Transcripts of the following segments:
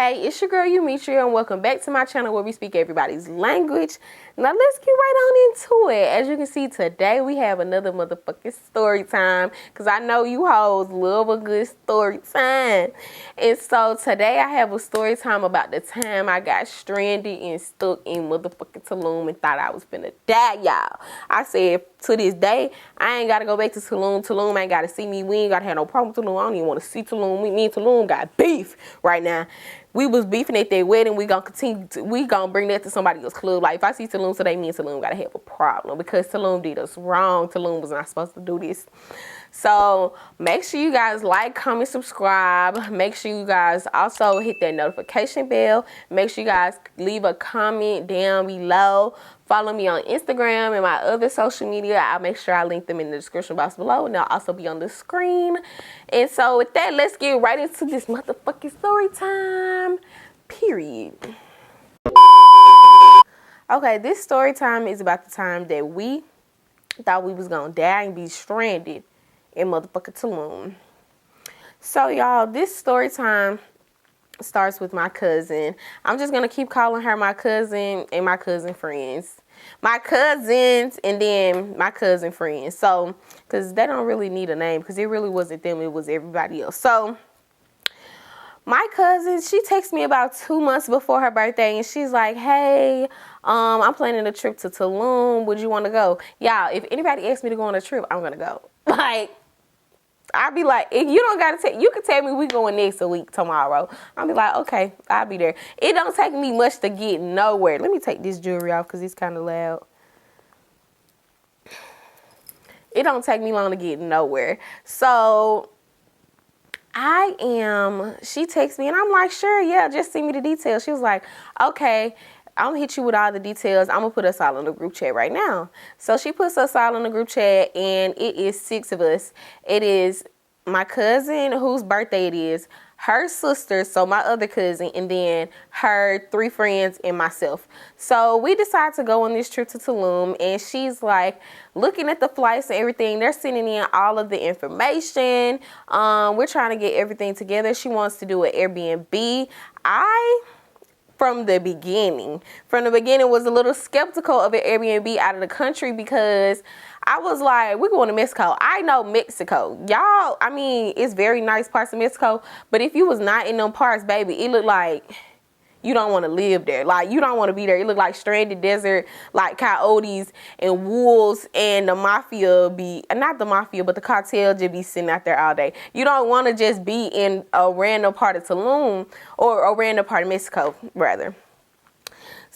Hey, it's your girl Eumetria, and welcome back to my channel where we speak everybody's language. Now let's get right on into it. As you can see, today we have another motherfucking story time, because I know you hoes love a good story time. And so today I have a story time about the time I got stranded and stuck in motherfucking Tulum and thought I was finna die, y'all. I said, to this day, I ain't gotta go back to Tulum. Tulum ain't gotta see me. We ain't gotta have no problem with Tulum. I don't even want to see Tulum. Me and Tulum got beef right now. We was beefing at their wedding. We gonna continue. We gonna bring that to somebody else's club. Like if I see Tulum today, me and Tulum gotta have a problem because Tulum did us wrong. Tulum was not supposed to do this. So make sure you guys like, comment, subscribe. Make sure you guys also hit that notification bell. Make sure you guys leave a comment down below. Follow me on Instagram and my other social media. I'll make sure I link them in the description box below, and they'll also be on the screen. And so with that, let's get right into this motherfucking story time, period. Okay, this story time is about the time that we thought we was gonna die and be stranded in motherfucking Tulum. So y'all, this story time starts with my cousin. I'm just gonna keep calling her my cousin and my cousin friends. My cousins and then my cousin friends. So, because they don't really need a name, because it really wasn't them, it was everybody else. So, my cousin, she texted me about 2 months before her birthday, and she's like, hey, I'm planning a trip to Tulum. Would you want to go? Y'all, if anybody asks me to go on a trip, I'm gonna go. Like, I'll be like, if you don't gotta tell, you can tell me we going next week tomorrow. I'll be like, okay, I'll be there. It don't take me much to get nowhere. Let me take this jewelry off because it's kind of loud. It don't take me long to get nowhere. So she texts me and I'm like, sure, yeah, just send me the details. She was like, okay, I'm gonna hit you with all the details. I'm gonna put us all in the group chat right now. So she puts us all in the group chat, and it is 6 of us. It is my cousin, whose birthday it is, her sister, so my other cousin, and then her 3 friends and myself. So we decide to go on this trip to Tulum, and she's like looking at the flights and everything. They're sending in all of the information. We're trying to get everything together. She wants to do an Airbnb. From the beginning was a little skeptical of an Airbnb out of the country because I was like, we're going to Mexico. I know Mexico. Y'all, I mean, it's very nice parts of Mexico, but if you was not in them parts, baby, it looked like you don't want to live there. Like, you don't want to be there. It looked like stranded desert, like coyotes and wolves, and the mafia not the mafia, but the cartel just be sitting out there all day. You don't want to just be in a random part of Tulum, or a random part of Mexico, rather.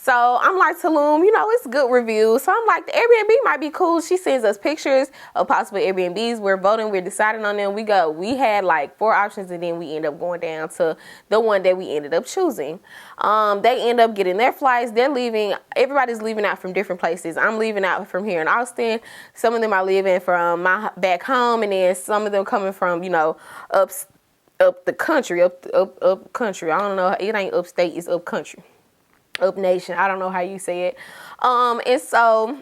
So I'm like, Tulum, you know, it's good reviews. So I'm like, the Airbnb might be cool. She sends us pictures of possible Airbnbs. We're voting. We're deciding on them. We had like 4 options, and then we end up going down to the one that we ended up choosing. They end up getting their flights. They're leaving. Everybody's leaving out from different places. I'm leaving out from here in Austin. Some of them are leaving from my back home, and then some of them coming from, you know, up the country, up country. I don't know. It ain't upstate. It's up country. Up nation. I don't know how you say it. And so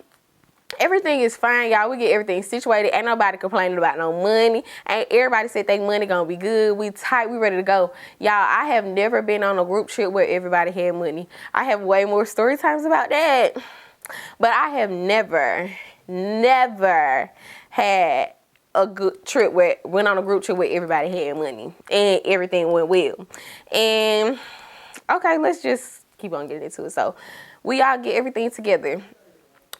everything is fine, y'all. We get everything situated. Ain't nobody complaining about no money. Ain't everybody said they money gonna be good. We tight. We ready to go. Y'all, I have never been on a group trip where everybody had money. I have way more story times about that. But I have never had a good trip went on a group trip where everybody had money and everything went well. And okay, let's just keep on getting into it. So we all get everything together.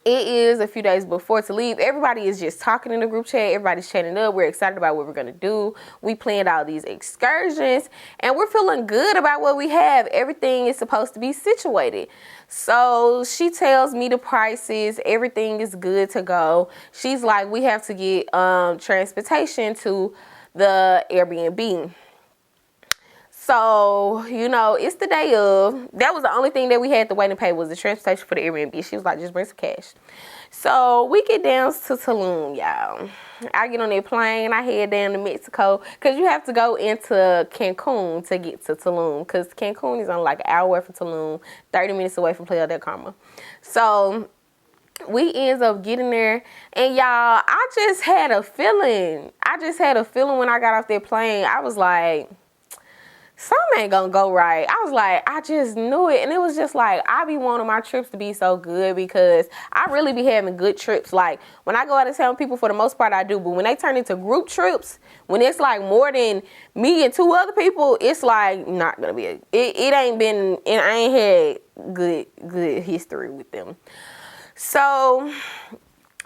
It is a few days before to leave. Everybody is just talking in the group chat. Everybody's chatting up. We're excited about what we're going to do. We planned all these excursions, and we're feeling good about what we have. Everything is supposed to be situated. So she tells me the prices. Everything is good to go. She's like, we have to get transportation to the Airbnb. So, you know, it's the day of. That was the only thing that we had to wait and pay was the transportation for the Airbnb. She was like, just bring some cash. So we get down to Tulum, y'all. I get on that plane. I head down to Mexico because you have to go into Cancun to get to Tulum, because Cancun is on like an hour from Tulum, 30 minutes away from Playa del Carmen. So we ends up getting there, and y'all, I just had a feeling when I got off that plane. I was like, something ain't gonna go right. I was like, I just knew it. And it was just like, I be wanting my trips to be so good because I really be having good trips. Like, when I go out of town with people, for the most part, I do. But when they turn into group trips, when it's like more than me and 2 other people, it's like not gonna be it ain't been, and I ain't had good history with them. So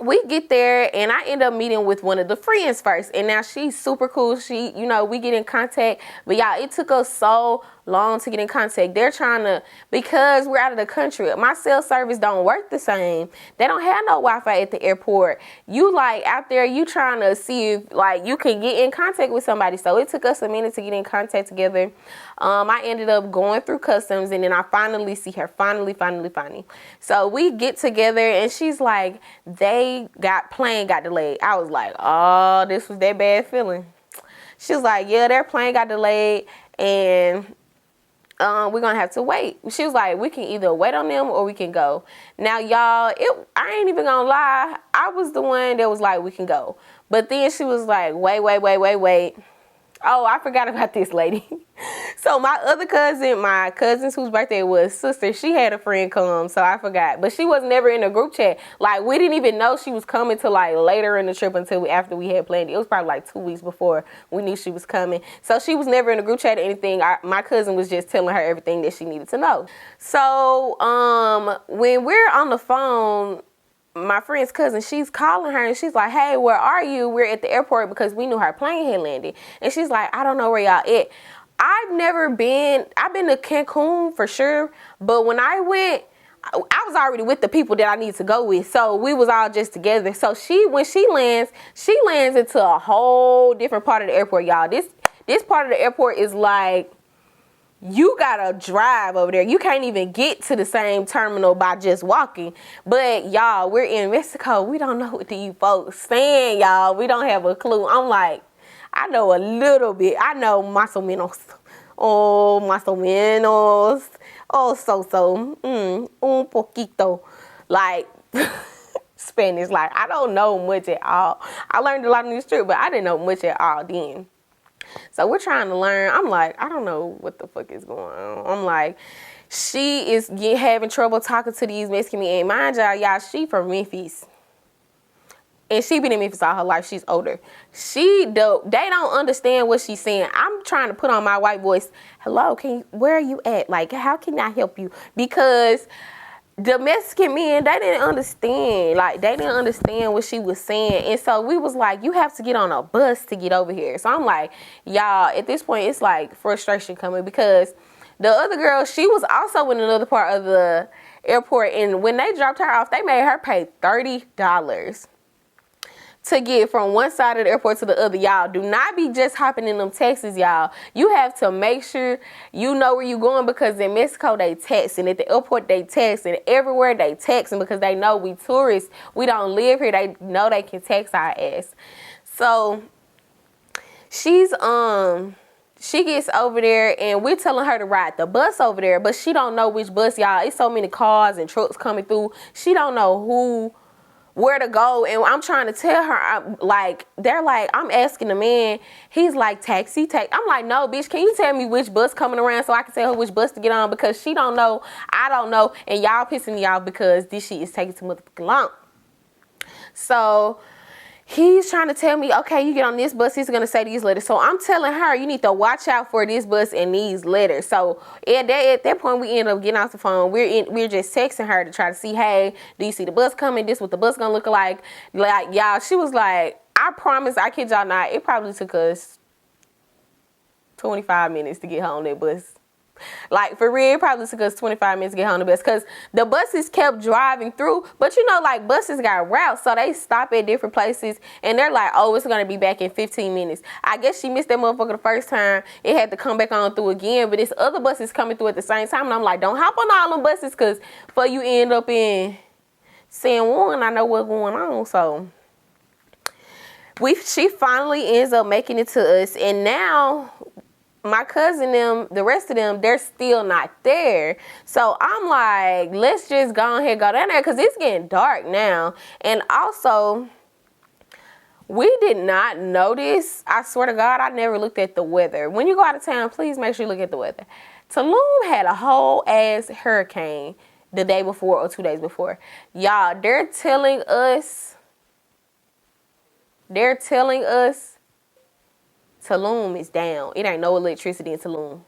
we get there, and I end up meeting with one of the friends first. And now she's super cool. She, we get in contact. But y'all, it took us so long to get in contact. They're trying to, because we're out of the country, my cell service don't work the same. They don't have no Wi-Fi at the airport. You like out there, you trying to see if like you can get in contact with somebody. So it took us a minute to get in contact together. I ended up going through customs, and then I finally see her. Finally. So we get together, and she's like, plane got delayed. I was like, oh, this was that bad feeling. She was like, yeah, their plane got delayed, and we're gonna have to wait. She was like, we can either wait on them or we can go. Now, y'all, I ain't even gonna lie, I was the one that was like, we can go. But then she was like, wait. Oh, I forgot about this lady. So my other cousin, my cousin's whose birthday was sister, she had a friend come, so I forgot. But she was never in a group chat. Like, we didn't even know she was coming till like later in the trip until after we had planned it. It was probably like 2 weeks before we knew she was coming. So she was never in a group chat or anything. My cousin was just telling her everything that she needed to know. So when we're on the phone, my friend's cousin, she's calling her, and she's like, hey, where are you? We're at the airport because we knew her plane had landed. And she's like, I don't know where y'all at. I've been to Cancun for sure, but when I went, I was already with the people that I need to go with, so we was all just together. So when she lands into a whole different part of the airport, y'all. This part of the airport is like, you gotta drive over there. You can't even get to the same terminal by just walking. But y'all, we're in Mexico. We don't know what these folks saying, y'all. We don't have a clue. I'm like, I know a little bit. I know más o menos. Oh, más o menos. Oh, so. Un poquito. Like, Spanish. Like, I don't know much at all. I learned a lot on this trip, but I didn't know much at all then. So we're trying to learn. I'm like, I don't know what the fuck is going on. I'm like, she is having trouble talking to these Mexican men. And mind y'all, she from Memphis. And she been in Memphis all her life. She's older. They don't understand what she's saying. I'm trying to put on my white voice. Hello, where are you at? Like, how can I help you? Because the Mexican men, they didn't understand. Like, they didn't understand what she was saying. And so we was like, you have to get on a bus to get over here. So I'm like, y'all, at this point, it's like frustration coming, because the other girl, she was also in another part of the airport. And when they dropped her off, they made her pay $30 to get from one side of the airport to the other. Y'all, do not be just hopping in them taxis, y'all. You have to make sure you know where you're going, because in Mexico they tax, and at the airport they tax, and everywhere they tax, and because they know we tourists, we don't live here, they know they can tax our ass. So she gets over there, and we're telling her to ride the bus over there, but she don't know which bus, y'all. It's so many cars and trucks coming through. She don't know where to go. And I'm trying to tell her, I'm asking the man, he's like, taxi. I'm like, no, bitch, can you tell me which bus coming around so I can tell her which bus to get on? Because she don't know, I don't know, and y'all pissing me off because this shit is taking too motherfucking long. So he's trying to tell me, okay, you get on this bus, he's going to say these letters. So I'm telling her, you need to watch out for this bus and these letters. So at that point, we end up getting off the phone. We're just texting her to try to see, hey, do you see the bus coming? This what the bus going to look like. Like, y'all, she was like, I promise, I kid y'all not, it probably took us 25 minutes to get home that bus. Like, for real, it probably took us 25 minutes to get home the bus, because the buses kept driving through. But you know, like, buses got routes, so they stop at different places, and they're like, oh, it's going to be back in 15 minutes. I guess she missed that motherfucker the first time. It had to come back on through again, but this other bus is coming through at the same time, and I'm like, don't hop on all them buses, because before you end up in San Juan, I know what's going on. So she finally ends up making it to us, and now my cousin, the rest of them, they're still not there. So I'm like, let's just go ahead and go down there, because it's getting dark now. And also, We did not notice. I swear to God, I never looked at the weather. When you go out of town, please make sure you look at the weather. Tulum had a whole ass hurricane the day before or 2 days before. Y'all, they're telling us Tulum is down. It ain't no electricity in Tulum.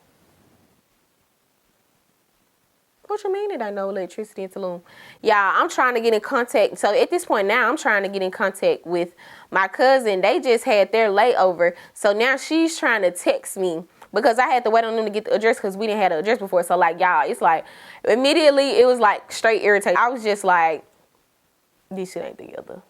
What you mean it ain't no electricity in Tulum? Yeah, I'm trying to get in contact. So at this point now, I'm trying to get in contact with my cousin. They just had their layover. So now she's trying to text me because I had to wait on them to get the address because we didn't have the address before. So like, y'all, it's like immediately it was like straight irritating. I was just like, this shit ain't together.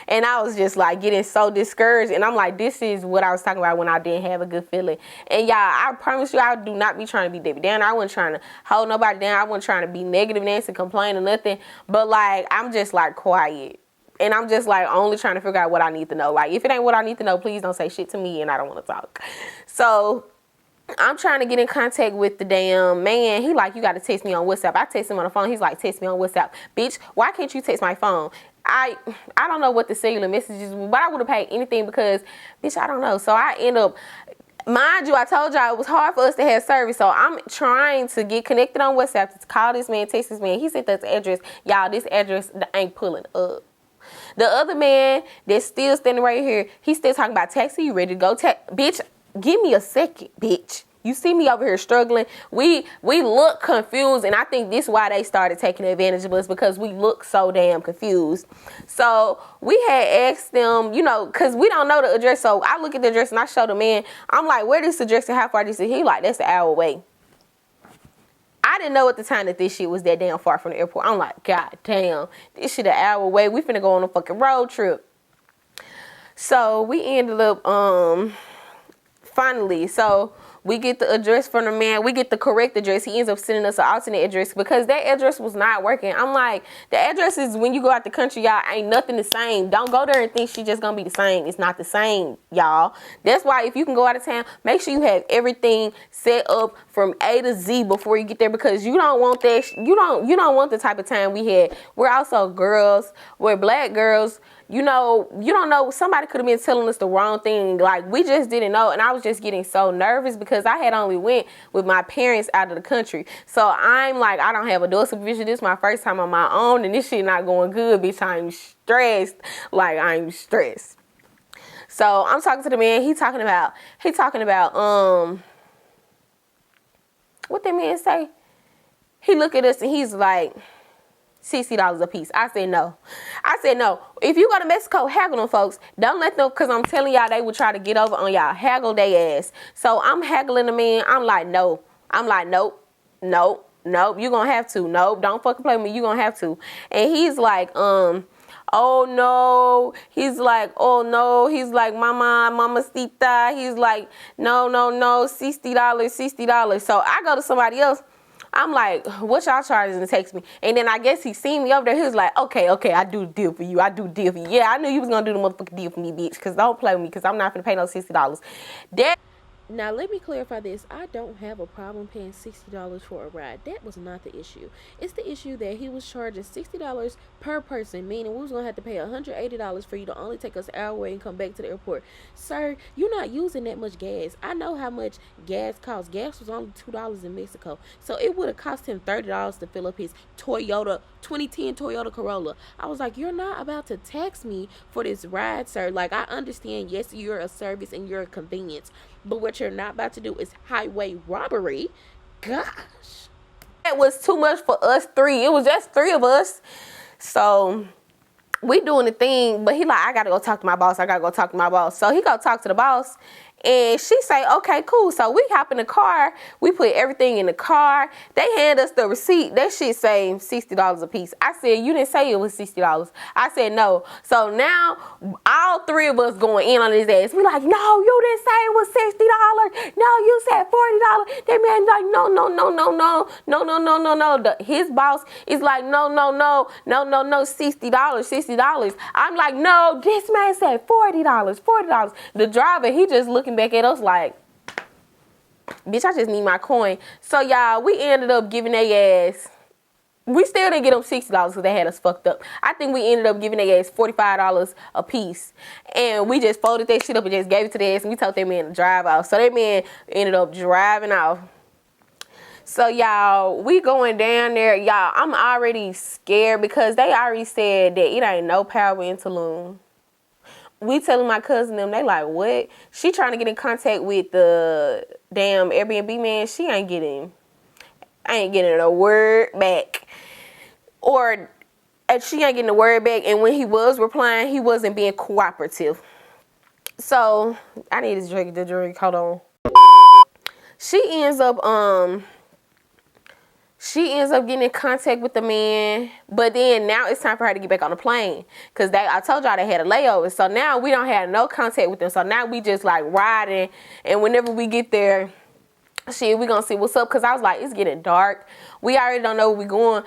And I was just like getting so discouraged. And I'm like, this is what I was talking about when I didn't have a good feeling. And y'all, I promise you, I do not be trying to be Debbie Downer. I wasn't trying to hold nobody down. I wasn't trying to be negative Nancy, complain or nothing. But like, I'm just like quiet. And I'm just like only trying to figure out what I need to know. Like, if it ain't what I need to know, please don't say shit to me and I don't want to talk. So I'm trying to get in contact with the damn man. He like, you got to text me on WhatsApp. I text him on the phone. He's like, text me on WhatsApp. Bitch, why can't you text my phone? I don't know what the cellular messages, but I would have paid anything because, bitch, I don't know. So I end up, mind you, I told y'all it was hard for us to have service. So I'm trying to get connected on WhatsApp to call this man, text this man. He sent us the address. Y'all, this address ain't pulling up. The other man that's still standing right here, he's still talking about taxi. You ready to go? Bitch, give me a second, bitch. You see me over here struggling. We look confused, and I think this is why they started taking advantage of us, because we look so damn confused. So we had asked them, you know, because we don't know the address. So I look at the address and I show the man. I'm like, where this address and how far this is? He like, that's an hour away. I didn't know at the time that this shit was that damn far from the airport. I'm like, God damn, this shit an hour away. We finna go on a fucking road trip. So we ended up finally, so we get the address from the man. We get the correct address. He ends up sending us an alternate address because that address was not working. I'm like, the address is when you go out the country, y'all, ain't nothing the same. Don't go there and think she just gonna be the same. It's not the same, y'all. That's why if you can go out of town, make sure you have everything set up from A to Z before you get there, because you don't want that. You don't want the type of time we had. We're also girls. We're black girls. You know, you don't know. Somebody could have been telling us the wrong thing. Like, we just didn't know. And I was just getting so nervous because I had only went with my parents out of the country. So I'm like, I don't have adult supervision. This is my first time on my own. And this shit not going good, bitch. I'm stressed. Like, I'm stressed. So I'm talking to the man. He talking about, what that man say? He look at us and he's like, $60 a piece. I said no. If you go to Mexico, haggle them folks. Don't let them, because I'm telling y'all, they will try to get over on y'all. Haggle they ass. So I'm haggling the man. I'm like, no. Nope. You gonna have to. Nope. Don't fucking play with me. You gonna have to. And he's like, oh no. He's like, oh no. He's like, mamacita. He's like, no. $60. So I go to somebody else. I'm like, what y'all charging to text me? And then I guess he seen me over there. He was like, okay, I do the deal for you. Yeah, I knew you was going to do the motherfucking deal for me, bitch. Because don't play with me, because I'm not going to pay no $60. Now, let me clarify this. I don't have a problem paying $60 for a ride. That was not the issue. It's the issue that he was charging $60 per person, meaning we was going to have to pay $180 for you to only take us our way and come back to the airport. Sir, you're not using that much gas. I know how much gas costs. Gas was only $2 in Mexico. So it would have cost him $30 to fill up his 2010 Toyota Corolla. I was like, you're not about to tax me for this ride, sir. Like, I understand, yes, you're a service and you're a convenience. But what you're not about to do is highway robbery. Gosh. That was too much for us three. It was just three of us. So we doing the thing. But he like, I got to go talk to my boss. So he go talk to the boss. And she say, okay, cool. So we hop in the car. We put everything in the car. They hand us the receipt. That shit say $60 a piece. I said, you didn't say it was $60. I said, no. So now all three of us going in on his ass. We like, no, you didn't say it was $60. No, you said $40. That man like, no. His boss is like, no, $60. I'm like, no, this man said $40. The driver, he just looking back at us like, bitch, I just need my coin. So y'all, we ended up giving their ass We still didn't get them $60 because they had us fucked up. I think we ended up giving their ass $45 a piece. And we just folded that shit up and just gave it to their ass, and we told that man to drive off. So that man ended up driving off. So y'all, we going down there. Y'all, I'm already scared because they already said that it ain't no power in Tulum. We telling my cousin them, they like, what? She trying to get in contact with the damn Airbnb man. I ain't getting a word back. Or she ain't getting a word back. And when he was replying, he wasn't being cooperative. So I need to drink the drink. Hold on. She ends up getting in contact with the man, but then now it's time for her to get back on the plane because I told y'all they had a layover. So now we don't have no contact with them. So now we just like riding, and whenever we get there, we gonna see what's up. Cause I was like, it's getting dark. We already don't know where we going.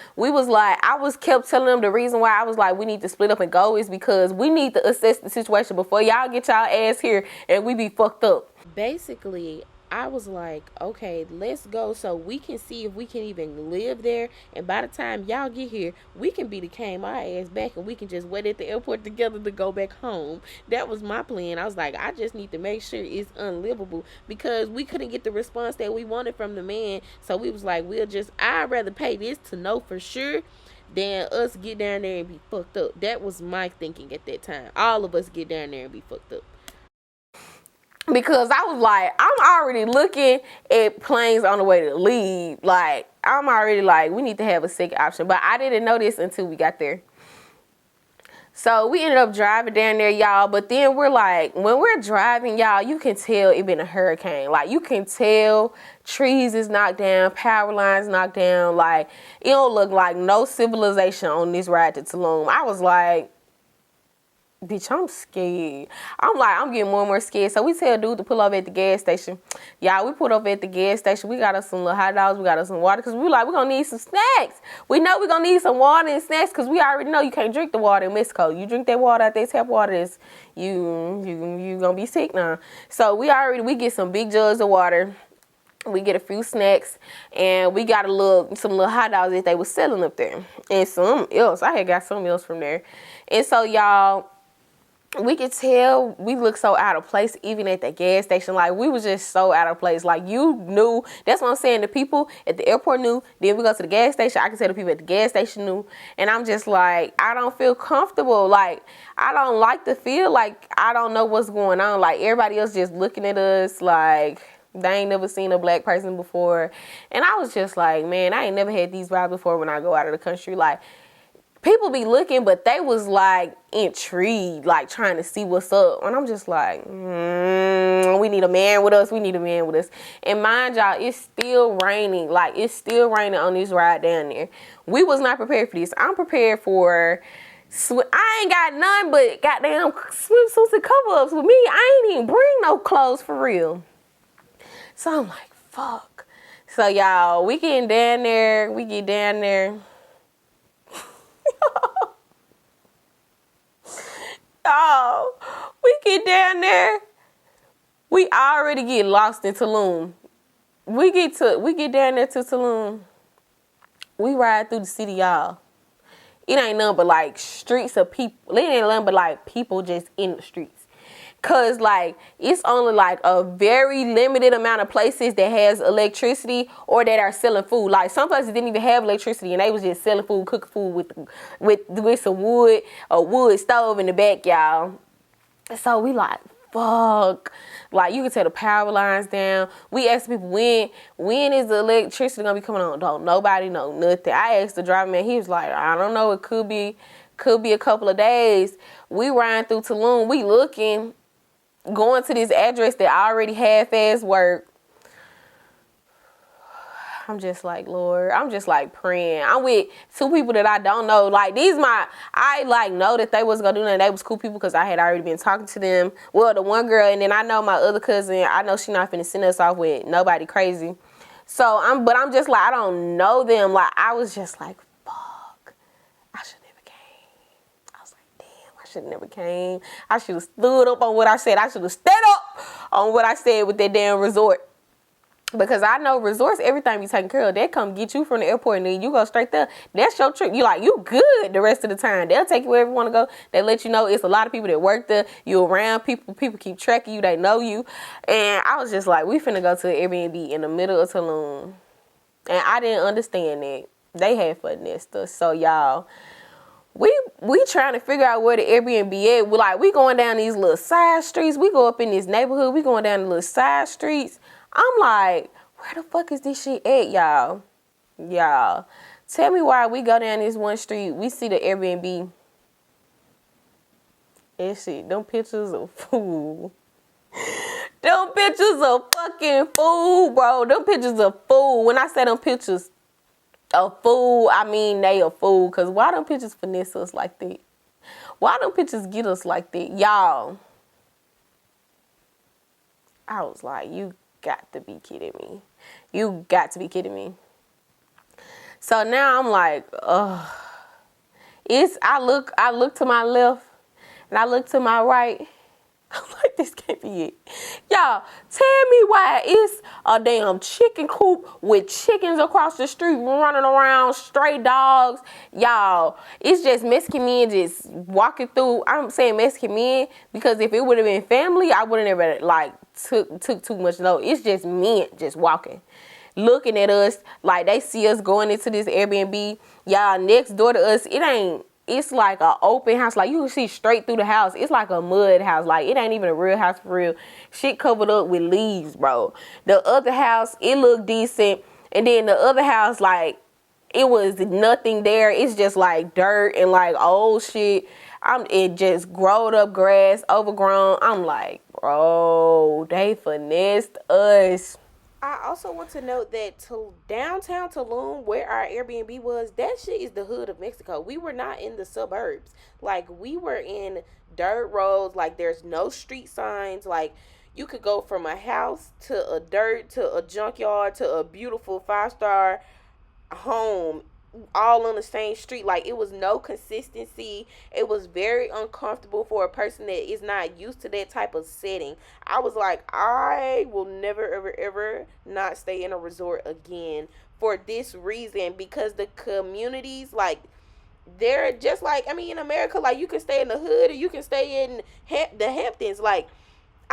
Kept telling them the reason why I was like, we need to split up and go is because we need to assess the situation before y'all get y'all ass here and we be fucked up. Basically, I was like, okay, let's go so we can see if we can even live there. And by the time y'all get here, we can be the came our ass back and we can just wait at the airport together to go back home. That was my plan. I was like, I just need to make sure it's unlivable because we couldn't get the response that we wanted from the man. So we was like, I'd rather pay this to know for sure than us get down there and be fucked up. That was my thinking at that time. All of us get down there and be fucked up. Because I was like, I'm already looking at planes on the way to leave. Like, I'm already like, we need to have a second option. But I didn't know this until we got there. So we ended up driving down there, y'all. But then we're like, when we're driving, y'all, you can tell it been a hurricane. Like, you can tell trees is knocked down, power lines knocked down. Like, it don't look like no civilization on this ride to Tulum. I was like, bitch, I'm scared. I'm getting more and more scared. So we tell dude to pull up at the gas station. Y'all, we pulled up at the gas station. We got us some little hot dogs. We got us some water because we like, we're going to need some snacks. We know we're going to need some water and snacks because we already know you can't drink the water in Mexico. You drink that water out there, tap water, you going to be sick now. So we get some big jugs of water. We get a few snacks, and we got some little hot dogs that they were selling up there. And some else. I had got something else from there. And so, y'all, we could tell we look so out of place even at the gas station. Like, we was just so out of place. Like, you knew. That's what I'm saying. The people at the airport knew. Then we go to the gas station. I can tell the people at the gas station knew. And I'm just like, I don't feel comfortable. Like, I don't like to feel like I don't know what's going on. Like, everybody else just looking at us like they ain't never seen a black person before. And I was just like, man, I ain't never had these vibes before when I go out of the country. Like, people be looking, but they was like intrigued, like trying to see what's up. And I'm just like, we need a man with us. We need a man with us. And mind y'all, it's still raining. Like, it's still raining on this ride down there. We was not prepared for this. I'm prepared for, I ain't got none but goddamn swimsuits and cover-ups with me. I ain't even bring no clothes for real. So I'm like, fuck. So y'all, we get down there. Oh, we get down there. We already get lost in Tulum. We get down there to Tulum. We ride through the city, y'all. It ain't nothing but like streets of people. It ain't nothing but like people just in the streets. Cause like it's only like a very limited amount of places that has electricity or that are selling food. Like some places didn't even have electricity and they was just selling food, cooking food with some wood, a wood stove in the back, y'all. So we like, fuck. Like, you can tell the power lines down. We asked people when is the electricity gonna be coming on? Don't nobody know nothing. I asked the driver man, he was like, I don't know, it could be a couple of days. We riding through Tulum, we looking, going to this address that already half-ass work. I'm just like, Lord, I'm just like praying. I'm with two people that I don't know. Like, I like know that they was gonna do nothing. They was cool people because I had already been talking to them. Well, the one girl, and then I know my other cousin, I know she not finna send us off with nobody crazy. So I'm just like, I don't know them. Like, I was just like, fuck, I should never came. I was like, damn, I should never came. I should have stood up on what I said. I should have stood up on what I said with that damn resort. Because I know resorts, everything be taken care of. They come get you from the airport and then you go straight there. That's your trip. You like, you good the rest of the time. They'll take you wherever you want to go. They let you know it's a lot of people that work there. You around people. People keep tracking you. They know you. And I was just like, we finna go to an Airbnb in the middle of Tulum. And I didn't understand that. They had finessed us. So y'all, we trying to figure out where the Airbnb at. We going down these little side streets. We go up in this neighborhood. We going down the little side streets. I'm like, where the fuck is this shit at, y'all? Y'all, tell me why we go down this one street, we see the Airbnb. And shit, them pictures of food. Them pictures of fucking food, bro. Them pictures of food. When I say them pictures of food, I mean they are food. Because why them pictures finesse us like that? Why them pictures get us like that? Y'all, I was like, you got to be kidding me. You got to be kidding me. So now I'm like, ugh. I look to my left and I look to my right. I'm like, this can't be it. Y'all, tell me why it's a damn chicken coop with chickens across the street running around, stray dogs. Y'all, it's just Mexican men just walking through. I'm saying Mexican men because if it would have been family, I wouldn't have took too much note. It's just men just walking, looking at us like they see us going into this Airbnb. Y'all, next door to us, it's like an open house. Like, you can see straight through the house. It's like a mud house. Like, it ain't even a real house for real. Shit covered up with leaves, bro. The other house, it looked decent. And then the other house, like, it was nothing there. It's just like dirt and like old shit. It just growed up grass, overgrown. I'm like, bro, they finessed us. I also want to note that downtown Tulum, where our Airbnb was, that shit is the hood of Mexico. We were not in the suburbs. Like, we were in dirt roads. Like, there's no street signs. Like, you could go from a house to a dirt to a junkyard to a beautiful 5-star home all on the same street. Like, it was no consistency. It was very uncomfortable for a person that is not used to that type of setting. I was like, I will never ever ever not stay in a resort again for this reason, because the communities, like, they're just like, I mean, in America, like, you can stay in the hood or you can stay in the Hamptons. Like,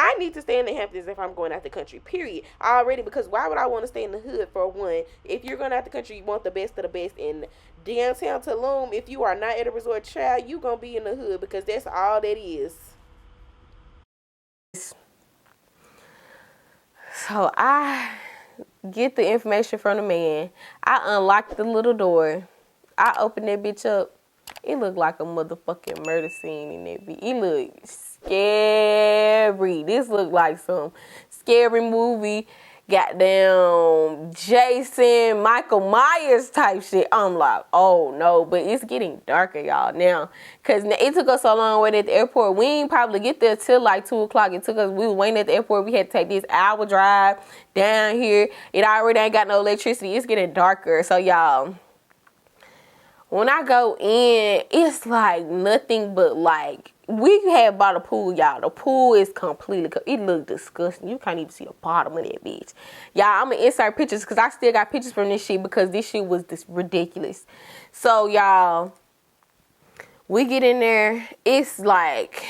I need to stay in the Hamptons if I'm going out the country, period. Already, because why would I want to stay in the hood, for one? If you're going out the country, you want the best of the best. In downtown Tulum, if you are not at a resort, child, you going to be in the hood, because that's all that is. So I get the information from the man. I unlock the little door. I open that bitch up. It looked like a motherfucking murder scene in that bitch. It looked scary. This looked like some scary movie. Goddamn Jason, Michael Myers type shit. I'm like, oh no, but it's getting darker, y'all, now. Because it took us so long waiting at the airport. We ain't probably get there till like 2 o'clock. We was waiting at the airport. We had to take this hour drive down here. It already ain't got no electricity. It's getting darker. So, y'all, when I go in, it's like nothing but like, we had bought a pool, y'all. The pool is completely, it looked disgusting. You can't even see the bottom of that bitch. Y'all, I'm going to insert pictures because I still got pictures from this shit because this shit was this ridiculous. So, y'all, we get in there. It's like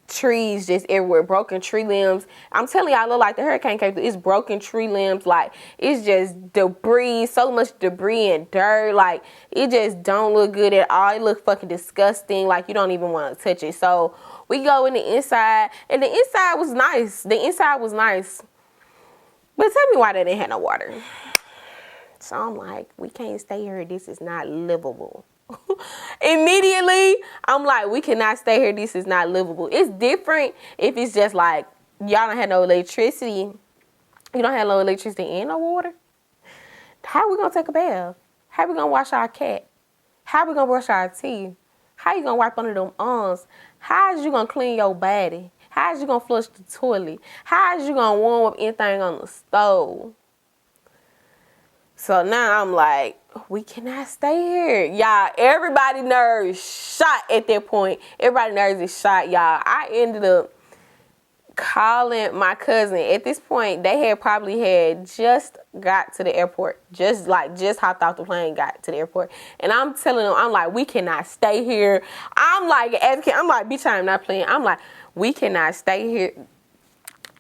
trees just everywhere, broken tree limbs. I'm telling y'all, look like the hurricane came through. It's broken tree limbs, like it's just debris, so much debris and dirt. Like, it just don't look good at all. It look fucking disgusting. Like, you don't even want to touch it. So we go in the inside, and the inside was nice. But tell me why they didn't have no water. So I'm like, we can't stay here. This is not livable. Immediately, I'm like, we cannot stay here. This is not livable. It's different if it's just like, y'all don't have no electricity. You don't have no electricity and no water. How we gonna take a bath? How we gonna wash our cat? How we gonna brush our teeth? How you gonna wipe under them arms? How is you gonna clean your body? How is you gonna flush the toilet? How is you gonna warm up anything on the stove? So now I'm like, we cannot stay here. Y'all, everybody nerves shot at that point. Everybody nerves is shot, y'all. I ended up calling my cousin. At this point, they had probably had just got to the airport. Just hopped off the plane, got to the airport. And I'm telling them, I'm like, we cannot stay here. I'm like, bitch, I'm not playing. I'm like, we cannot stay here.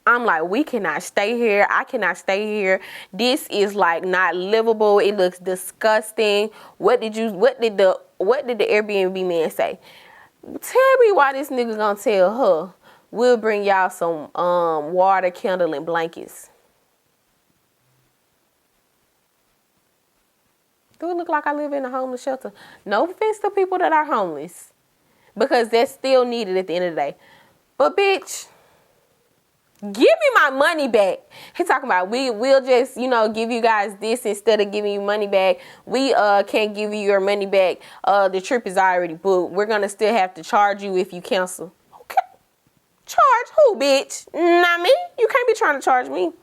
I'm like, we cannot stay here. I cannot stay here. This is like not livable. It looks disgusting. What did the Airbnb man say? Tell me why this nigga gonna tell her we'll bring y'all some water, candle, and blankets. Do it look like I live in a homeless shelter? No offense to people that are homeless, because that's still needed at the end of the day. But bitch, give me my money back. He talking about we'll just, give you guys this instead of giving you money back. We can't give you your money back. The trip is already booked. We're gonna still have to charge you if you cancel. Okay. Charge who, bitch? Not me. You can't be trying to charge me.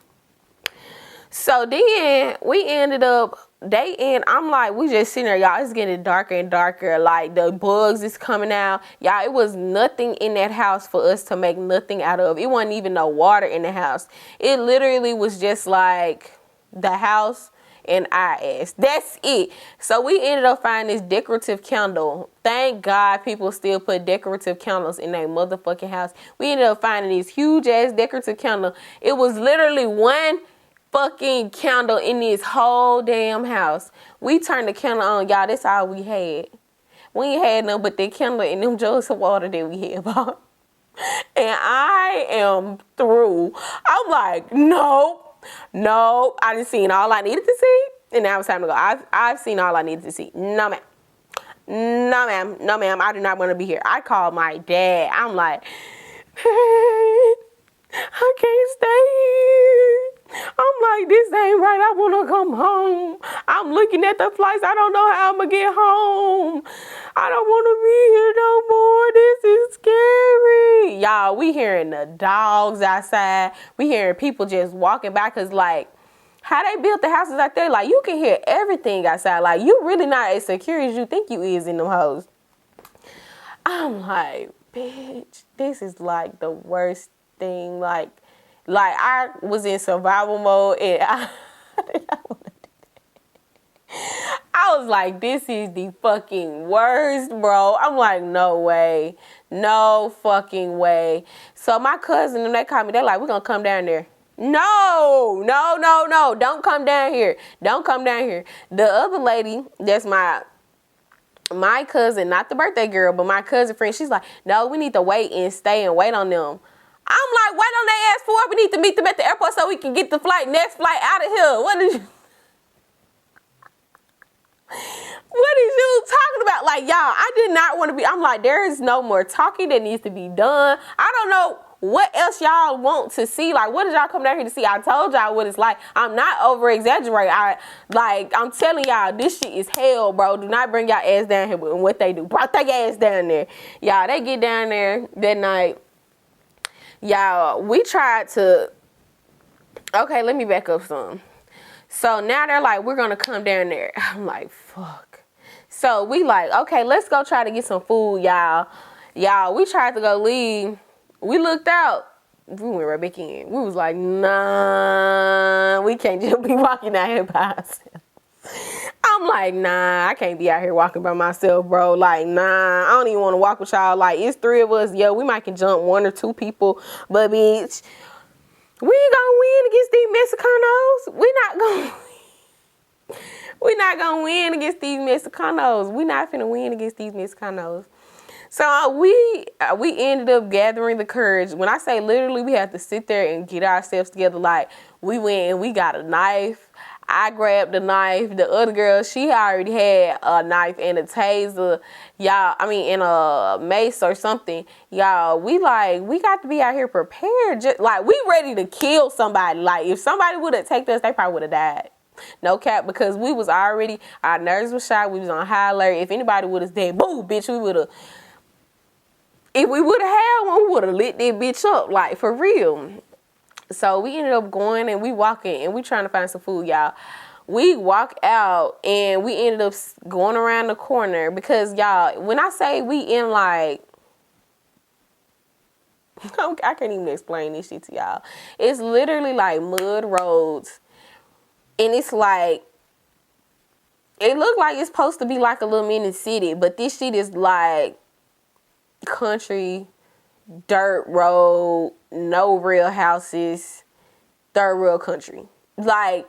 So then we ended up, I'm like, we just sitting there, y'all. It's getting darker and darker. Like, the bugs is coming out. Y'all, it was nothing in that house for us to make nothing out of. It wasn't even no water in the house. It literally was just like the house and our ass. That's it. So we ended up finding this decorative candle. Thank God people still put decorative candles in their motherfucking house. We ended up finding this huge ass decorative candle. It was literally one fucking candle in this whole damn house. We turned the candle on, y'all. That's all we had. We ain't had nothing but that candle and them jugs of water that we had bought. And I am through. I'm like, nope. I done seen all I needed to see, and now it's time to go. I've seen all I needed to see. No, ma'am. I do not want to be here. I called my dad. I'm like, I can't stay here. I'm like, this ain't right. I want to come home. I'm looking at the flights. I don't know how I'm going to get home. I don't want to be here no more. This is scary. Y'all, we hearing the dogs outside. We hearing people just walking by, because, like, how they built the houses out there, like, you can hear everything outside. Like, you really not as secure as you think you is in them hoes. I'm like, bitch, this is, like, the worst thing. Like I was in survival mode, and I did not want to do that. I was like, this is the fucking worst, bro. I'm like, no way. No fucking way. So my cousin and they called me. They're like, we're going to come down there. No. Don't come down here. The other lady, that's my cousin, not the birthday girl, but my cousin friend, she's like, no, we need to wait and stay and wait on them. I'm like, why don't they ask for it? We need to meet them at the airport so we can get the next flight out of here. What is you talking about? Like, y'all, I did not want to be. I'm like, there is no more talking that needs to be done. I don't know what else y'all want to see. Like, what did y'all come down here to see? I told y'all what it's like. I'm not over exaggerating. I'm telling y'all, this shit is hell, bro. Do not bring y'all ass down here. And what they do, brought their ass down there. Y'all, they get down there that night. Y'all, we tried to, okay, let me back up some. So now they're like, we're going to come down there. I'm like, fuck. So we like, okay, let's go try to get some food, y'all. Y'all, we tried to go leave. We looked out. We went right back in. We was like, nah, we can't just be walking out here by ourselves. I'm like, nah, I can't be out here walking by myself, bro. Like, nah, I don't even want to walk with y'all. Like, it's 3 of us. Yo, we might can jump 1 or 2 people. But, bitch, we ain't gonna win against these Mexicanos. We're not gonna win against these Mexicanos. We're not finna win against these Mexicanos. So we ended up gathering the courage. When I say literally, we had to sit there and get ourselves together. Like, we went and we got a knife. I grabbed the knife. The other girl, she already had a knife and a taser, y'all. I mean, and a mace or something, y'all. We got to be out here prepared. Just like, we ready to kill somebody. Like, if somebody would have taken us, they probably would have died. No cap, because we was already, our nerves were shot. We was on high alert. If anybody would have said, boo, bitch, we would have. If we would have had one, we would have lit that bitch up, like, for real. So we ended up going and we walking and we trying to find some food, y'all. We walk out and we ended up going around the corner because, y'all, when I say we in, like, I can't even explain this shit to y'all. It's literally like mud roads. And it's like, it looked like it's supposed to be like a little mini city, but this shit is like country, dirt road, no real houses, third world country. Like,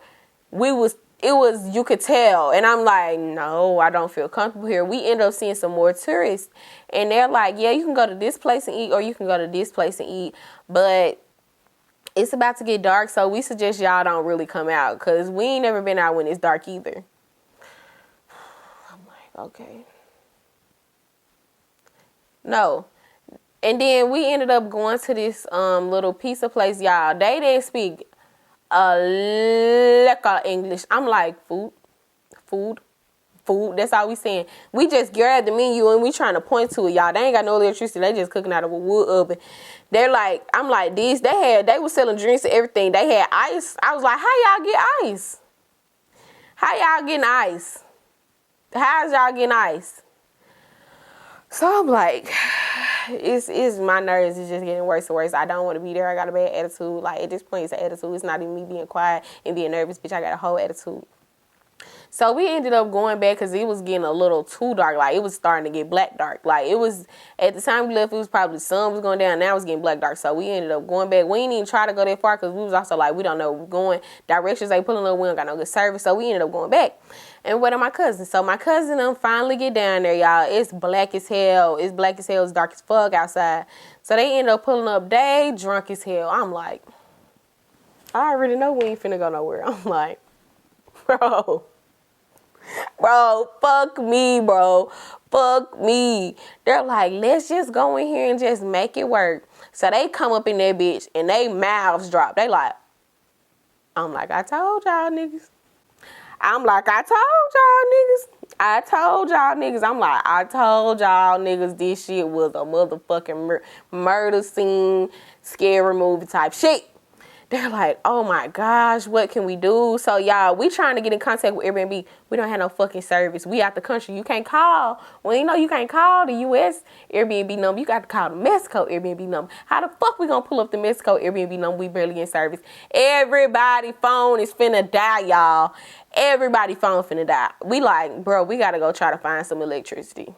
you could tell. And I'm like, no, I don't feel comfortable here. We end up seeing some more tourists. And they're like, yeah, you can go to this place and eat, or you can go to this place and eat. But it's about to get dark, so we suggest y'all don't really come out, because we ain't never been out when it's dark either. I'm like, okay. No. And then we ended up going to this little pizza place, y'all. They didn't speak a lick of English. I'm like, food. That's all we saying. We just grabbed the menu and we trying to point to it, y'all. They ain't got no electricity. They just cooking out of a wood oven. They're like, I'm like, these. They was selling drinks and everything. They had ice. I was like, how y'all get ice? How y'all getting ice? How's y'all getting ice? So I'm like, it's my nerves is just getting worse and worse. I don't want to be there. I got a bad attitude. Like, at this point, it's an attitude. It's not even me being quiet and being nervous, bitch. I got a whole attitude. So we ended up going back because it was getting a little too dark. Like, it was starting to get black dark. Like, it was, at the time we left, it was probably the sun was going down. Now it was getting black dark. So we ended up going back. We didn't even try to go that far because we was also like, we don't know where we're going. Directions ain't pulling up. We don't got no good service. So we ended up going back. And what are my cousins? So my cousin them finally get down there, y'all. It's black as hell. It's black as hell. It's dark as fuck outside. So they end up pulling up. They drunk as hell. I'm like, I already know we ain't finna go nowhere. I'm like, bro, fuck me, bro. Fuck me. They're like, let's just go in here and just make it work. So they come up in that bitch and they mouths drop. They like, I'm like, I told y'all niggas. I'm like, I told y'all niggas. I'm like, I told y'all niggas this shit was a motherfucking murder scene, scary movie type shit. They're like, oh my gosh, what can we do? So y'all, we trying to get in contact with Airbnb. We don't have no fucking service. We out the country. You can't call. Well, you know you can't call the U.S. Airbnb number. You got to call the Mexico Airbnb number. How the fuck we gonna pull up the Mexico Airbnb number? We barely in service. Everybody phone is finna die, y'all. Everybody phone finna die. We like, bro, we gotta go try to find some electricity.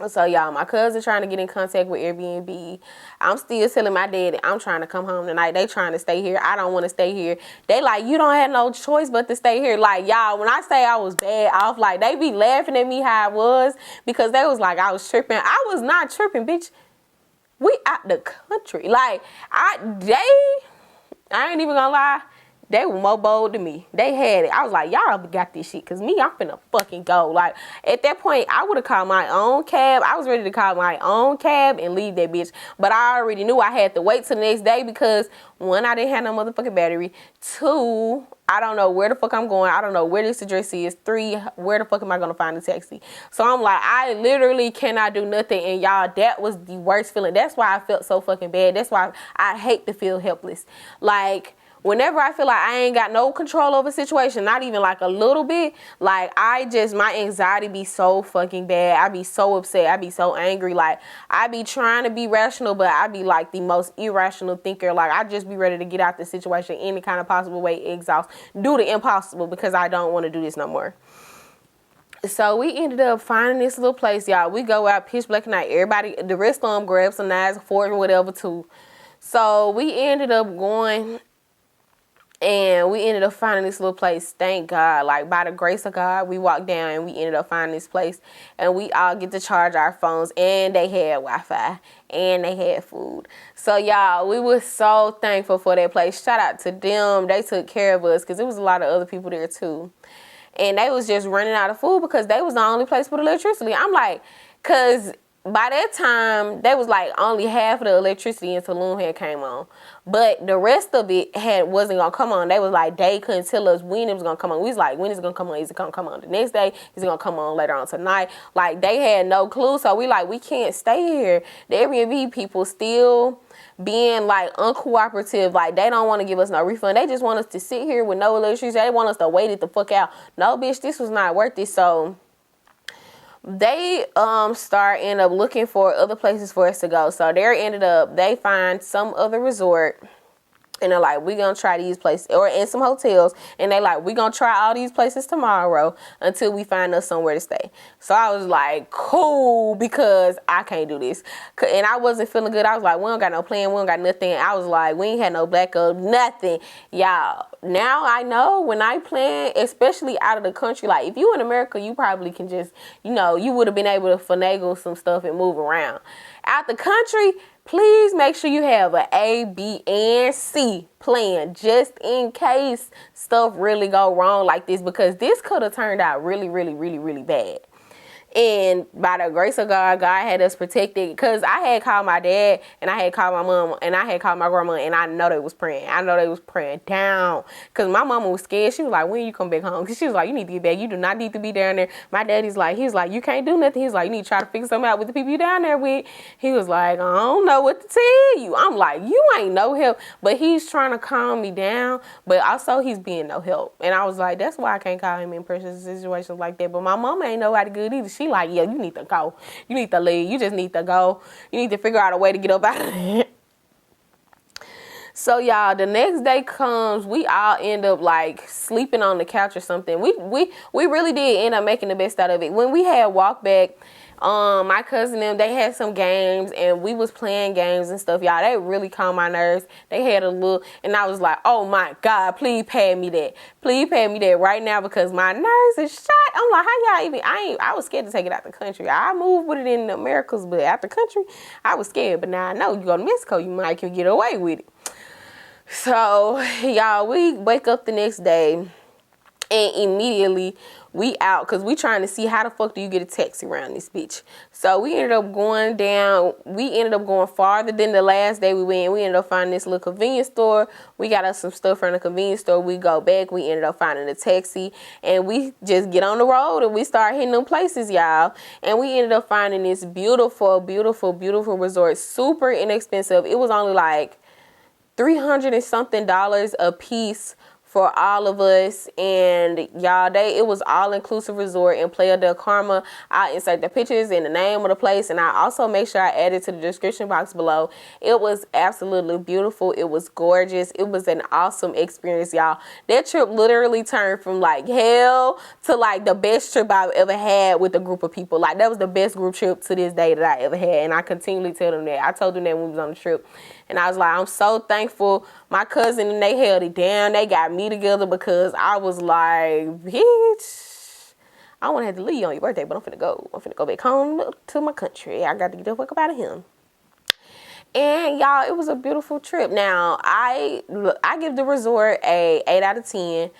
So, y'all, my cousin trying to get in contact with Airbnb. I'm still telling my daddy I'm trying to come home tonight. They trying to stay here. I don't want to stay here. They like, you don't have no choice but to stay here. Like, y'all, when I say I was bad off, like, they be laughing at me how I was because they was like I was tripping. I was not tripping, bitch. We out the country. Like, I ain't even gonna lie. They were more bold than me. They had it. I was like, y'all got this shit. Because me, I'm finna fucking go. Like, at that point, I would have called my own cab. I was ready to call my own cab and leave that bitch. But I already knew I had to wait till the next day because, one, I didn't have no motherfucking battery. Two, I don't know where the fuck I'm going. I don't know where this address is. Three, where the fuck am I going to find a taxi? So I'm like, I literally cannot do nothing. And y'all, that was the worst feeling. That's why I felt so fucking bad. That's why I hate to feel helpless. Like, whenever I feel like I ain't got no control over a situation, not even like a little bit, like my anxiety be so fucking bad. I be so upset. I be so angry. Like, I be trying to be rational, but I be like the most irrational thinker. Like, I just be ready to get out the situation any kind of possible way, exhaust, do the impossible because I don't want to do this no more. So we ended up finding this little place, y'all. We go out pitch black night. Everybody, the rest of them grab some knives, forks, and whatever too. So we ended up going. And we ended up finding this little place, thank God. Like, by the grace of God, we walked down and we ended up finding this place. And we all get to charge our phones. And they had Wi-Fi. And they had food. So, y'all, we were so thankful for that place. Shout out to them. They took care of us because there was a lot of other people there, too. And they was just running out of food because they was the only place with electricity. I'm like, because by that time, they was like only half of the electricity in Tulum had came on. But the rest of it wasn't going to come on. They was like, they couldn't tell us when it was going to come on. We was like, when is it going to come on? Is it going to come on the next day? Is it going to come on later on tonight? Like, they had no clue. So we like, we can't stay here. The Airbnb people still being like uncooperative. Like, they don't want to give us no refund. They just want us to sit here with no electricity. They want us to wait it the fuck out. No, bitch, this was not worth it. So they end up looking for other places for us to go. So they find some other resort. And they're like, we're going to try these places, or in some hotels. And they like, we're going to try all these places tomorrow until we find us somewhere to stay. So I was like, cool, because I can't do this. And I wasn't feeling good. I was like, we don't got no plan. We don't got nothing. I was like, we ain't had no backup, nothing. Y'all, now I know when I plan, especially out of the country, like if you in America, you probably can just, you would have been able to finagle some stuff and move around. Out the country, please make sure you have an A, B, and C plan just in case stuff really go wrong like this, because this could have turned out really, really, really, really bad. And by the grace of God, God had us protected, because I had called my dad and I had called my mom and I had called my grandma, and I know they was praying. I know they was praying down, because my mama was scared. She was like, when you come back home? Because she was like, you need to get back. You do not need to be down there. My daddy's like, he was like, you can't do nothing. He was like, you need to try to figure something out with the people you down there with. He was like, I don't know what to tell you. I'm like, you ain't no help. But he's trying to calm me down, but also he's being no help. And I was like, that's why I can't call him in pressure situations like that. But my mama ain't nobody good either. She like, yeah, you need to go. You need to leave. You just need to go. You need to figure out a way to get up out of there. So y'all, the next day comes, we all end up like sleeping on the couch or something. We really did end up making the best out of it. When we had walked back, my cousin and them, they had some games and we was playing games and stuff, y'all. They really calmed my nerves. They had a look, and I was like, oh my God, please pay me that. Please pay me that right now, because my nerves is shot. I'm like, how y'all even, I was scared to take it out the country. I moved with it in the Americas, but out the country, I was scared. But now I know you go to Mexico, you might can get away with it. So y'all, we wake up the next day and immediately we out, because we trying to see how the fuck do you get a taxi around this bitch. So we ended up going farther than the last day we went. We ended up finding this little convenience store. We got us some stuff from the convenience store. We go back. We ended up finding a taxi, and we just get on the road and we start hitting them places, y'all. And we ended up finding this beautiful, beautiful, beautiful resort. Super inexpensive. It was only like $300 and something a piece for all of us. And y'all, it was all inclusive resort in Playa del Carmen. I insert the pictures and the name of the place, and I also make sure I add it to the description box below. It was absolutely beautiful. It was gorgeous. It was an awesome experience, y'all. That trip literally turned from like hell to like the best trip I've ever had with a group of people. Like, that was the best group trip to this day that I ever had, and I continually tell them that. I told them that when we was on the trip, and I was like, I'm so thankful. My cousin and they held it down. They got me together, because I was like, bitch, I want to have to leave you on your birthday, but I'm finna go. I'm finna go back home to my country. I got to get the fuck up out of him. And y'all, it was a beautiful trip. Now, I give the resort a 8 out of 10.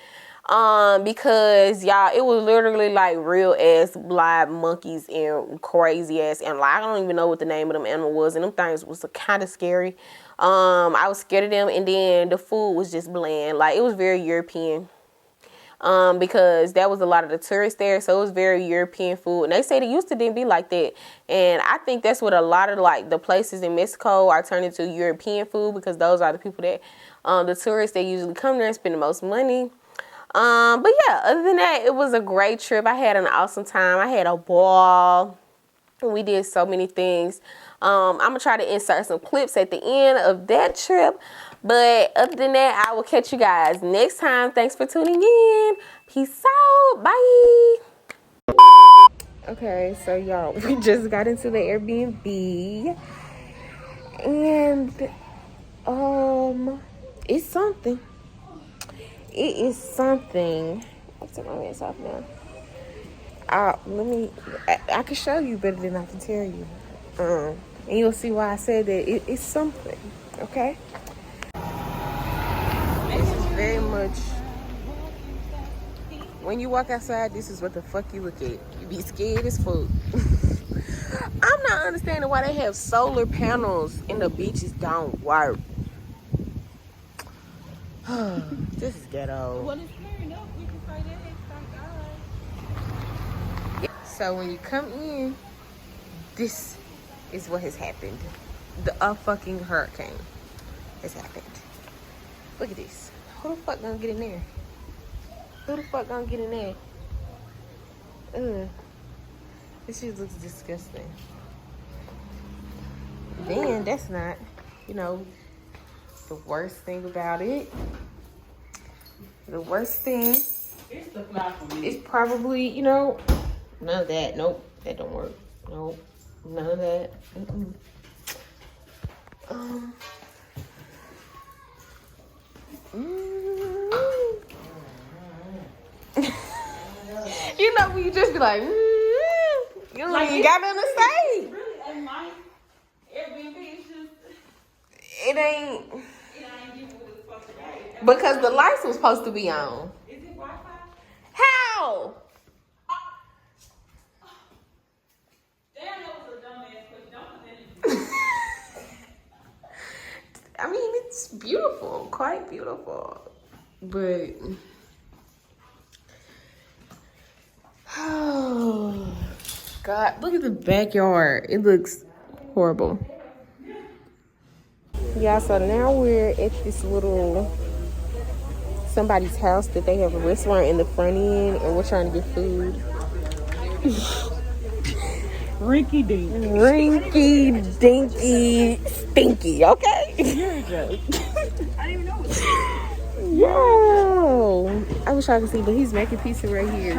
Because y'all, it was literally like real ass blind monkeys and crazy ass animals. I don't even know what the name of them animal was, and them things was kind of scary. I was scared of them, and then the food was just bland. Like, it was very European. Because that was a lot of the tourists there, so it was very European food. And they said it used to didn't be like that. And I think that's what a lot of like the places in Mexico are turning to European food, because those are the people that the tourists that usually come there and spend the most money. But yeah, other than that, it was a great trip. I had an awesome time. I had a ball. We did so many things. I'm going to try to insert some clips at the end of that trip. But other than that, I will catch you guys next time. Thanks for tuning in. Peace out. Bye. Okay, so y'all, we just got into the Airbnb. And it's something. It is something. I'll take my mask off now. I can show you better than I can tell you. And you'll see why I said that it's something, okay? This is very much, when you walk outside, this is what the fuck you look at. You be scared as fuck. I'm not understanding why they have solar panels and the beaches don't work. This is ghetto. Well, it's clearing up. We can say that. Thank God. So when you come in, this is what has happened. A fucking hurricane has happened. Look at this. Who the fuck gonna get in there? Who the fuck gonna get in there? This shit looks disgusting. Then that's not, you know, the worst thing about it. The worst thing It's the fly for me. is probably, you know, none of that. Nope, that don't work. Nope, none of that. You know when you just be like, you don't even got nothing to say. It's really a nice Airbnb. It's just, It ain't it ain't giving what it's supposed to be. because the lights was supposed to be on. Is it Wi-Fi? How? Damn, that was a dumbass question. Don't put that in. I mean, it's beautiful, quite beautiful, but oh God, look at the backyard. It looks horrible. Yeah, so now we're at this little somebody's house that they have a restaurant in the front end, and we're trying to get food. Rinky dink. Rinky dinky stinky, okay? You're a joke. I didn't even know it. Yo, I wish I could see, but he's making pizza right here.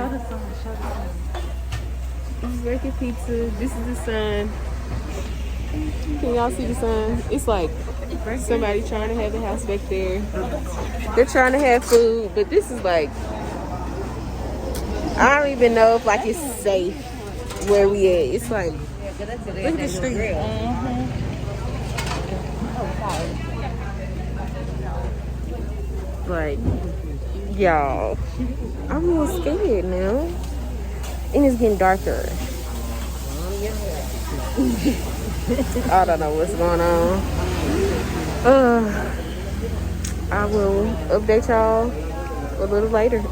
He's making pizza. This is the sun. Can y'all see the sun? It's like somebody trying to have the house back there. They're trying to have food, but this is like, I don't even know if like it's safe where we at. It's like, look at the street. Like, y'all, I'm a little scared now. And it's getting darker. I don't know what's going on. I will update y'all a little later.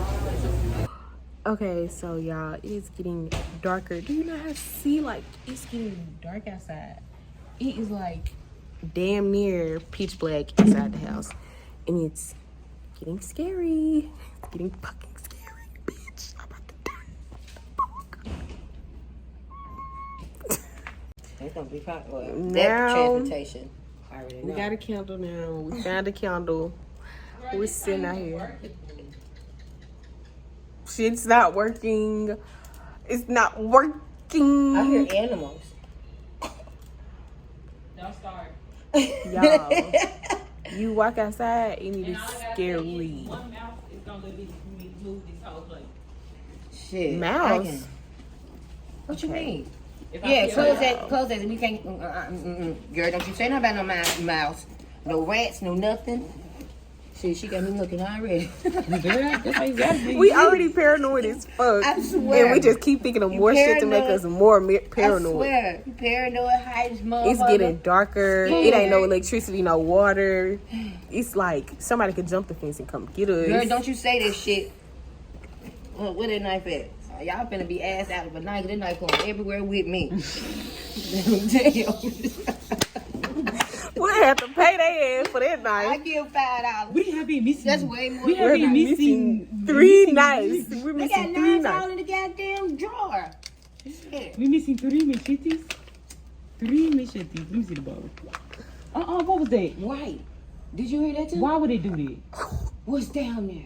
Okay, so y'all, it is getting darker. Do you know how to see? Like, it's getting dark outside. It is like damn near pitch black inside the house. And it's getting scary. It's getting fucking scary, bitch. I'm about to die. It's gonna be fun. Well, Now, that transportation. I already know. We got a candle now. We found a candle. We're sitting out here. Shit's not working. It's not working. I hear animals. Don't start. Y'all, you walk outside and it is All I gotta say scary. is one mouse is gonna let me move this whole place. Shit. Mouse? I can- What you mean? If I Yeah, feel close like- that. Close that. We can't. Girl, don't you say nothing about no mouse. No rats. No nothing. She got me looking already. We already paranoid as fuck. I swear. And we just keep thinking of You more shit to make paranoid. us more I paranoid. swear. You paranoid, hiding motherfucker. It's getting darker. Yeah. It ain't no electricity, no water. It's like somebody could jump the fence and come get us. Girl, don't you say that shit. Where that knife at? Y'all finna be ass out of a knife. That knife going everywhere with me. Damn. We'll have to pay their ass for that I knife. give $5. We have been missing. That's way more. We than have We're been $5. missing. three knives. We're They got missing three knives all knives. in the goddamn drawer. Shit. We missing 3 machetes. 3 machetes. Let me see the bottle. What was that? Right. Did you hear that too? Why would they do that? What's down there?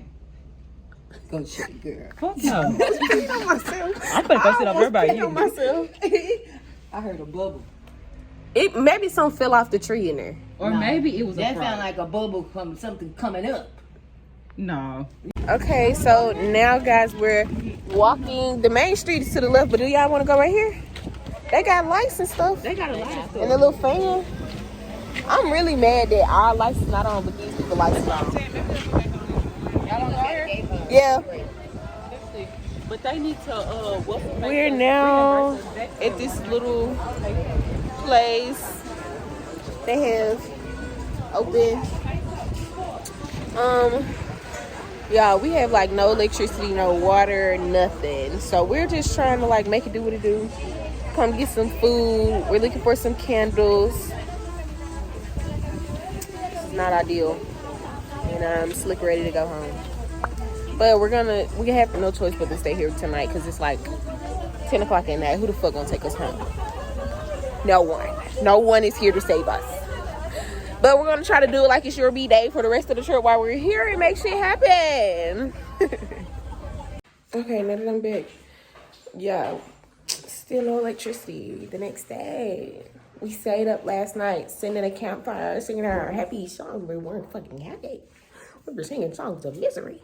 Go check, girl. Fuck no. I'm peeing on myself. I'm gonna go sit over there by Peeing you. on myself. I heard a bubble. It maybe something fell off the tree in there. Or maybe it was a That frog. sound like a bubble from something coming up. No. Okay, so now guys, we're walking. The main street is to the left, but do y'all want to go right here? They got lights and stuff. They got a lot of stuff. And a little fan. I'm really mad that our lights is not on, but these people lights is on. Y'all don't know here? Yeah. But they need to We're now at this little place. They have open. Yeah, we have like no electricity, no water, nothing. So we're just trying to like make it do what it do. Come get some food. We're looking for some candles. It's not ideal. And I'm slick ready to go home. But we have no choice but to stay here tonight because it's like 10 o'clock at night. Who the fuck gonna take us home? No one. No one is here to save us. But we're gonna try to do it like it's your B-day for the rest of the trip while we're here and make shit happen. Okay, now that I'm back, yeah, still no electricity the next day. We stayed up last night, sitting at a campfire, singing our happy songs. We weren't fucking happy. We were singing songs of misery.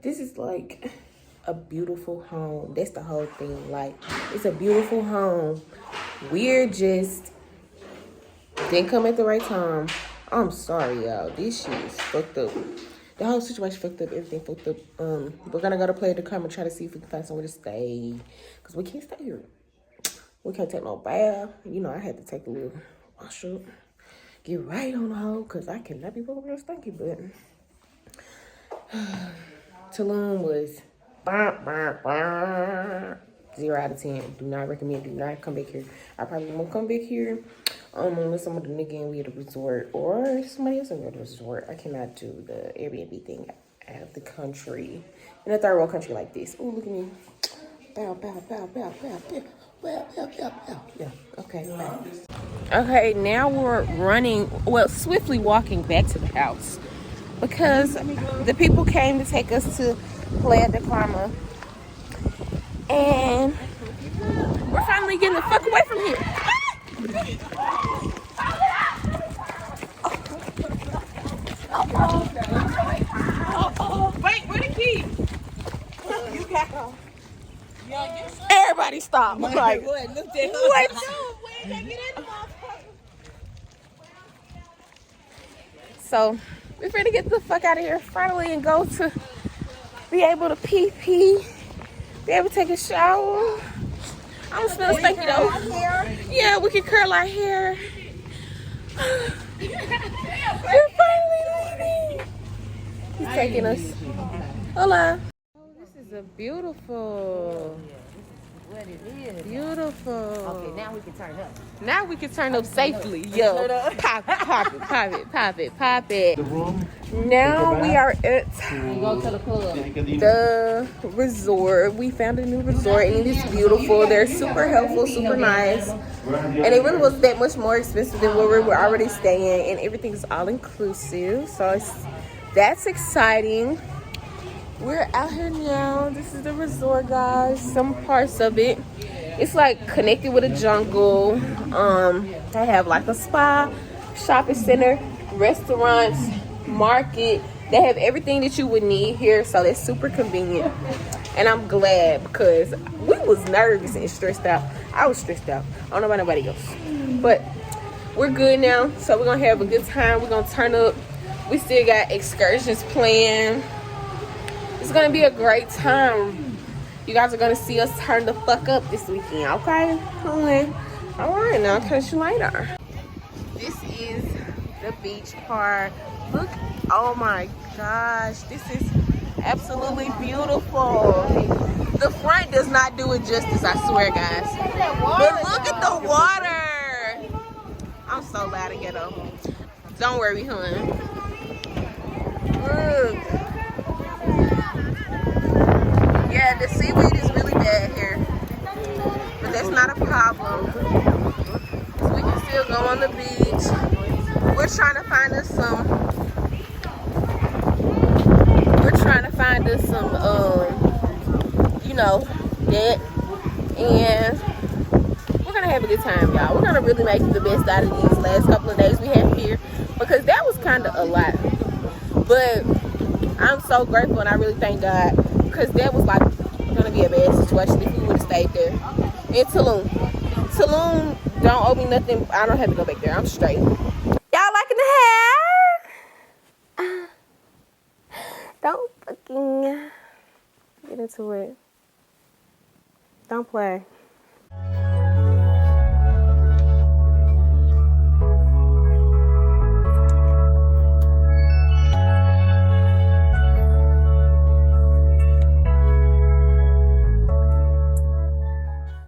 This is like a beautiful home. That's the whole thing. Like, it's a beautiful home. We're just didn't come at the right time. I'm sorry, y'all. This shit is fucked up. The whole situation fucked up. Everything fucked up. We're gonna go to Playa del Carmen, try to see if we can find somewhere to stay. Cause we can't stay here. We can't take no bath. You know, I had to take a little wash up. Get right on the hole. Cause I cannot be over there stinky, but Tulum was 0 out of 10. Do not recommend. Do not come back here. I probably won't come back here unless I'm gonna again we at a resort or somebody else at a resort. I cannot do the Airbnb thing out of the country in a third world country like this. Oh, look at me. Bow, bow, bow, bow, bow, bow. Bow, bow, bow, bow. Yeah. Okay. Bye. Okay. Now we're running. Well, swiftly walking back to the house because the people came to take us to Playa del Carmen. And we're finally getting the fuck away from here. Wait, where the key? You got them. Everybody stop. Like, What? Look at what? So, we're ready to get the fuck out of here finally and go to be able to pee, be able to take a shower. I'm still stinky though. Yeah, we can curl our hair. We're finally leaving. He's taking us. Hola. Oh, this is a beautiful. What it is. Beautiful. Okay, now we can turn up. Now we can turn up safely. Yo, pop it, pop it, pop it, pop it, pop it. The room. Now we are at We go to the club. the resort. We found a new resort and it's beautiful. They're super helpful, super nice. And it really was that much more expensive than where we were already staying. And everything's all inclusive. So that's exciting. We're out here now. This is the resort, guys. Some parts of it, it's like connected with a jungle. They have like a spa, shopping center, restaurants, market. They have everything that you would need here, so that's super convenient. And I'm glad because we was nervous and stressed out. I was stressed out. I don't know about nobody else, but we're good now. So we're gonna have a good time. We're gonna turn up. We still got excursions planned. It's gonna be a great time. You guys are gonna see us turn the fuck up this weekend, okay? All right, now I'll catch you later. This is the beach part. Look, oh my gosh, this is absolutely beautiful. The front does not do it justice, I swear, guys. But look at the water. I'm so glad to get up. Don't worry, hun. Look. Yeah, the seaweed is really bad here, but that's not a problem. So we can still go on the beach. We're trying to find us some. You know, that, and we're gonna have a good time, y'all. We're gonna really make the best out of these last couple of days we have here because that was kind of a lot. But I'm so grateful and I really thank God. Because that was like gonna be a bad situation if we would have stayed there. In Tulum. Tulum don't owe me nothing. I don't have to go back there. I'm straight. Y'all liking the hair? Don't fucking get into it. Don't play.